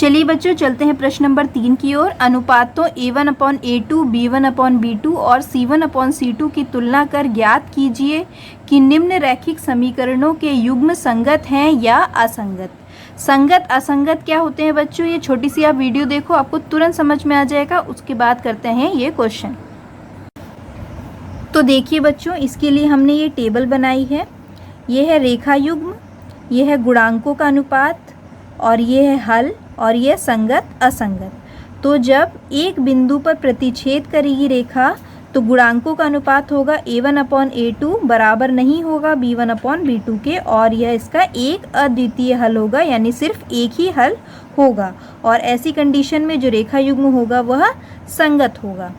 चलिए बच्चों, चलते हैं प्रश्न नंबर 3 की ओर। अनुपातों A1/A2, B1/B2 और C1/C2 की तुलना कर ज्ञात कीजिए कि निम्न रैखिक समीकरणों के युग्म संगत हैं या असंगत। संगत असंगत क्या होते हैं बच्चों, ये छोटी सी आप वीडियो देखो, आपको तुरंत समझ में आ जाएगा। उसके बाद करते हैं ये क्वेश्चन। तो देखिए बच्चों, इसके लिए हमने ये टेबल बनाई है। ये है रेखा युग्म, ये है गुणांकों का अनुपात, और ये है हल, और ये संगत असंगत। तो जब एक बिंदु पर प्रतिच्छेद करेगी रेखा तो गुणांकों का अनुपात होगा A1/A2 बराबर नहीं होगा B1/B2 के, और यह इसका एक अद्वितीय हल होगा, यानी सिर्फ एक ही हल होगा। और ऐसी कंडीशन में जो रेखा युग्म होगा वह संगत होगा।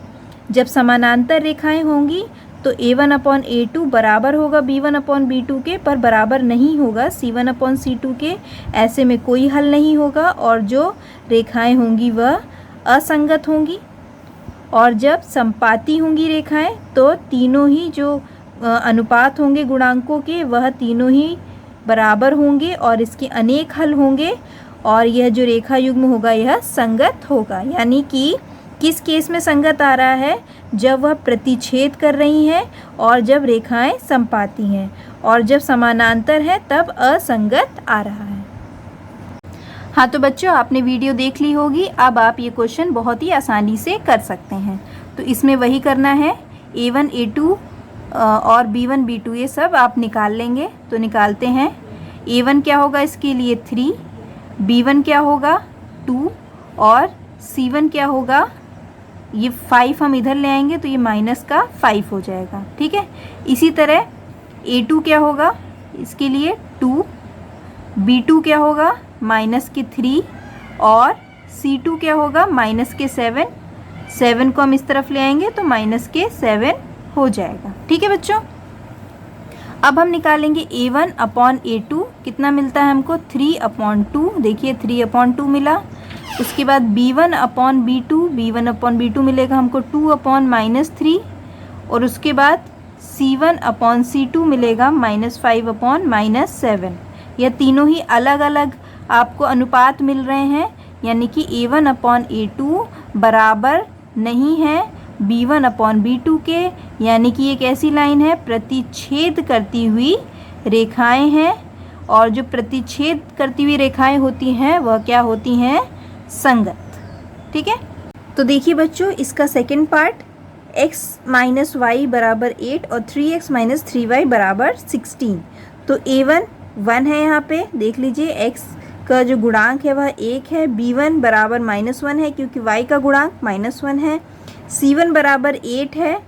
जब समानांतर रेखाएं होंगी तो A1/A2 बराबर होगा B1/B2 के, पर बराबर नहीं होगा C1/C2 के। ऐसे में कोई हल नहीं होगा और जो रेखाएं होंगी वह असंगत होंगी। और जब संपाती होंगी रेखाएं तो तीनों ही जो अनुपात होंगे गुणांकों के वह तीनों ही बराबर होंगे और इसके अनेक हल होंगे, और यह जो रेखा युग्म होगा यह संगत होगा। यानी कि किस केस में संगत आ रहा है, जब वह प्रतिच्छेद कर रही हैं और जब रेखाएं संपाती हैं, और जब समानांतर है तब असंगत आ रहा है। हाँ तो बच्चों, आपने वीडियो देख ली होगी। अब आप ये क्वेश्चन बहुत ही आसानी से कर सकते हैं। तो इसमें वही करना है, A1/A2 और B1/B2 ये सब आप निकाल लेंगे। तो निकालते हैं। A1 क्या होगा इसके लिए 3, B1 क्या होगा 2, और C1 क्या होगा, ये 5 हम इधर ले आएंगे तो ये माइनस का 5 हो जाएगा। ठीक है। इसी तरह A2 क्या होगा इसके लिए 2, B2 क्या होगा माइनस के 3, और C2 क्या होगा माइनस के 7। 7 को हम इस तरफ ले आएंगे तो माइनस के 7 हो जाएगा। ठीक है बच्चों। अब हम निकालेंगे A1/A2, कितना मिलता है हमको 3/2। देखिए 3/2 मिला। उसके बाद B1/B2, B1/B2 मिलेगा हमको 2/-3, और उसके बाद C1/C2 मिलेगा -5/-7। यह तीनों ही अलग अलग आपको अनुपात मिल रहे हैं, यानी कि A1/A2 बराबर नहीं है B1/B2 के, यानी कि एक ऐसी लाइन है प्रतिच्छेद करती हुई रेखाएं हैं, और जो प्रतिच्छेद करती हुई रेखाएं होती हैं वह क्या होती हैं, संगत। ठीक है। तो देखिए बच्चों, इसका सेकंड पार्ट x - y बराबर 8 और 3x - 3y बराबर 16। तो A1 1 है, यहाँ पे देख लीजिए x का जो गुणांक है वह 1 है, B1 बराबर -1 है क्योंकि y का गुणांक -1 है, C1 बराबर 8 है।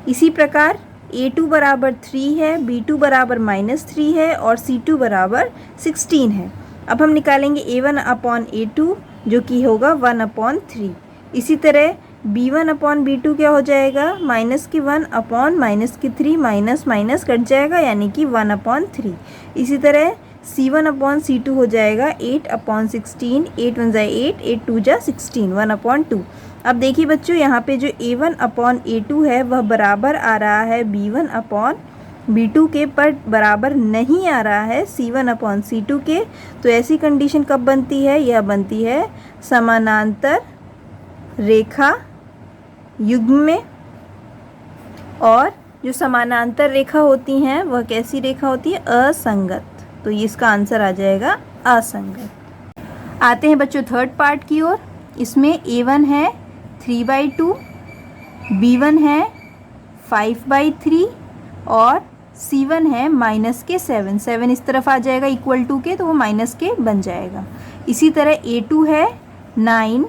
इसी प्रकार A2 बराबर 3 है, B2 बराबर -3 है, और C2 बराबर 16 है। अब हम निकालेंगे A1/A2 जो कि होगा 1/3। इसी तरह B1/B2 क्या हो जाएगा, -1/-3 माइनस कट जाएगा, यानी कि 1/3। इसी तरह C1/C2 हो जाएगा 8/16, 8 1 जा 8, 8 2 जा 16, 1/2। अब देखिए बच्चों, यहाँ पे जो A1/A2 है वह बराबर आ रहा है B1/B2 के, पर बराबर नहीं आ रहा है C1/C2 के। तो ऐसी कंडीशन कब बनती है, यह बनती है समानांतर रेखा युग्म में। और जो समानांतर रेखा होती हैं वह कैसी रेखा होती है, असंगत। तो इसका आंसर आ जाएगा असंगत। आते हैं बच्चों थर्ड पार्ट की ओर। इसमें A1 है 3/2, B1 है 5/3, और C1 है -7। 7 इस तरफ आ जाएगा इक्वल टू के, तो वो माइनस के बन जाएगा। इसी तरह A2 है 9,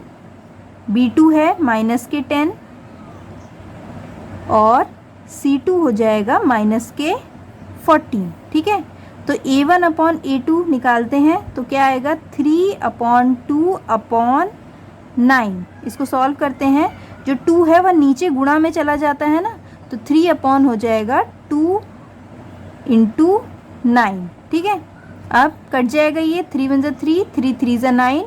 B2 है -10, और C2 हो जाएगा -14। ठीक है। तो A1/A2 निकालते हैं तो क्या आएगा 3/2/9। इसको सॉल्व करते हैं। जो 2 है वह नीचे गुणा में चला जाता है ना, तो 3 हो जाएगा 2 × 9। ठीक है। अब कट जाएगा ये, 3 1 जा 3, 3 3 जा 9,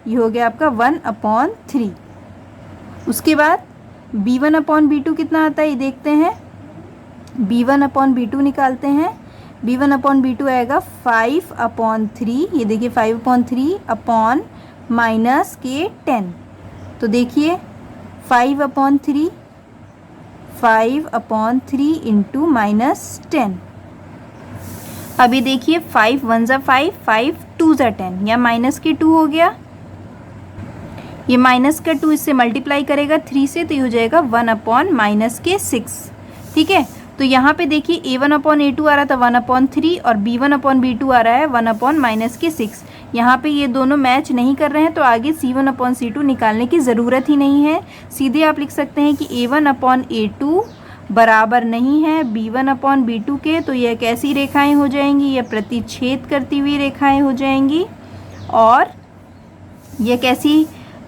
ये हो गया आपका 1/3। उसके बाद B1/B2 कितना आता है ये देखते हैं। B1/B2 निकालते हैं। B1/B2 आएगा 5/3, ये देखिए 5/3 अपॉन माइनस के 10। तो देखिए 5/3, 5/3 इंटू -10। अभी देखिए 5 1 ज़ा 5, 5 2 ज़ा 10, या माइनस के 2 हो गया, ये माइनस का 2 इससे मल्टीप्लाई करेगा 3 से, तो ये हो जाएगा 1/-6। ठीक है, तो यहाँ पे देखिए a1/a2 आ रहा था 1/3 और b1/b2 आ रहा है 1/-6। यहाँ पे ये दोनों मैच नहीं कर रहे हैं, तो आगे c1/c2 निकालने की ज़रूरत ही नहीं है। सीधे आप लिख सकते हैं कि a1/a2 बराबर नहीं है b1/b2 के। तो यह कैसी रेखाएं हो जाएंगी, यह प्रतिच्छेद करती हुई रेखाएं हो जाएंगी। और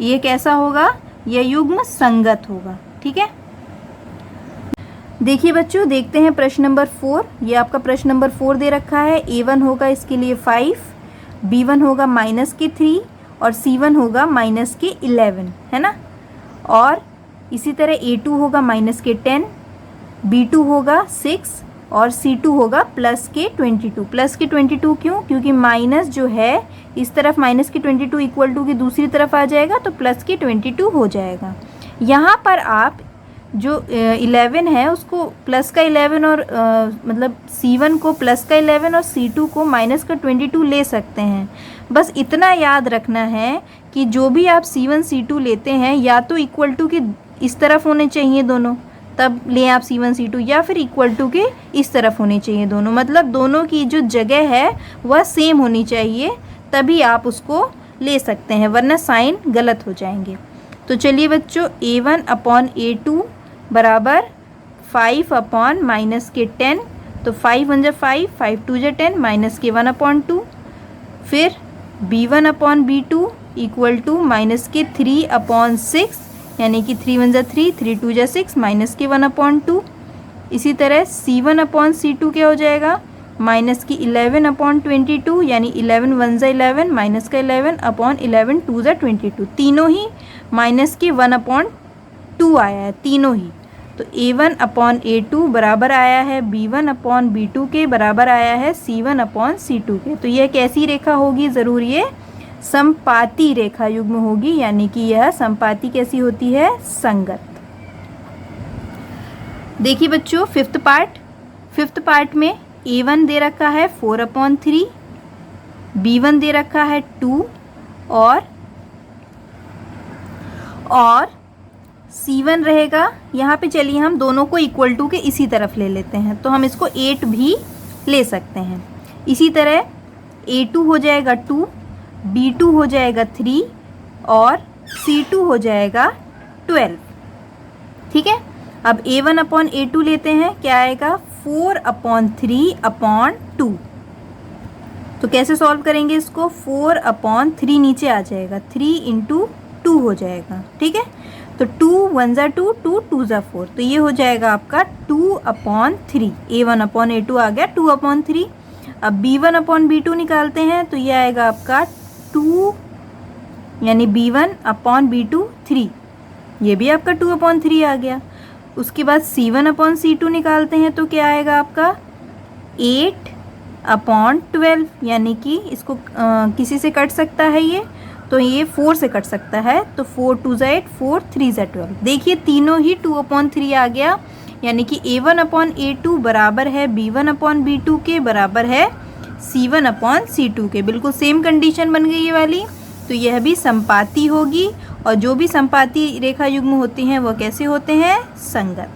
ये कैसा होगा, यह युग्म संगत होगा। ठीक है, देखिए बच्चों, देखते हैं प्रश्न नंबर 4। ये आपका प्रश्न नंबर 4 दे रखा है। a1 होगा इसके लिए 5, b1 होगा -3 और c1 होगा -11, है ना। और इसी तरह a2 होगा -10, b2 होगा 6 और c2 होगा +22। +22 क्यों? क्योंकि माइनस जो है इस तरफ -22 इक्वल टू की दूसरी तरफ आ जाएगा, तो +22 हो जाएगा। यहाँ पर आप जो 11 है उसको +11 और मतलब c1 को +11 और c2 को -22 ले सकते हैं। बस इतना याद रखना है कि जो भी आप c1 c2 लेते हैं या तो इक्वल टू के इस तरफ होने चाहिए दोनों, तब ले आप c1 c2, या फिर इक्वल टू के इस तरफ होने चाहिए दोनों। मतलब दोनों की जो जगह है वह सेम होनी चाहिए, तभी आप उसको ले सकते हैं, वरना साइन गलत हो जाएंगे। तो चलिए बच्चों, a1/a2 बराबर 5/-10। तो 5 1 ज़ा 5, 5 2 ज़ा 10, -1/2। फिर b1/b2 इक्वल टू -3/6, यानी कि 3 1 ज़ा 3, 3 2 ज़ा 6, -1/2। इसी तरह c1/c2 क्या हो जाएगा, -11/22, यानी 11 1 ज़ा 11, -11/11, 2 ज़ा 22। तीनों ही -1/2 आया है, तीनों ही। तो a1/a2 बराबर आया है b1/b2 के, बराबर आया है c1/c2 के। तो यह कैसी रेखा होगी, ज़रूर ये संपाती रेखा युग्म होगी, यानी कि यह संपाती कैसी होती है, संगत। देखिए बच्चों, फिफ्थ पार्ट में a1 दे रखा है 4/3, b1 दे रखा है 2 और c1 रहेगा। यहाँ पे चलिए हम दोनों को इक्वल टू के इसी तरफ ले लेते हैं, तो हम इसको 8 भी ले सकते हैं। इसी तरह a2 हो जाएगा 2, b2 हो जाएगा 3 और c2 हो जाएगा 12। ठीक है, अब a1/a2 लेते हैं, क्या आएगा 4/3/2। तो कैसे सॉल्व करेंगे इसको, 4/3 नीचे आ जाएगा, 3 × 2 हो जाएगा। ठीक है, तो 2 1 ज़ा 2, 2 2 ज़ा 4, तो ये हो जाएगा आपका 2/3। a1/a2 आ गया 2/3। अब b1/b2 निकालते हैं, तो ये आएगा आपका 2, यानी b1/b2 3, ये भी आपका 2/3 आ गया। उसके बाद c1/c2 निकालते हैं, तो क्या आएगा आपका 8/12, यानी कि इसको किसी से कट सकता है ये, तो ये 4 से कट सकता है, तो 4 2 ज़ा 8, 4 3 ज़ा 12। देखिए तीनों ही 2/3 आ गया, यानी कि a1/a2 बराबर है b1/b2 के, बराबर है c1/c2 के। बिल्कुल सेम कंडीशन बन गई ये वाली। तो यह भी संपाती होगी, और जो भी संपाती रेखा युग्म होती हैं वह कैसे होते हैं, संगत।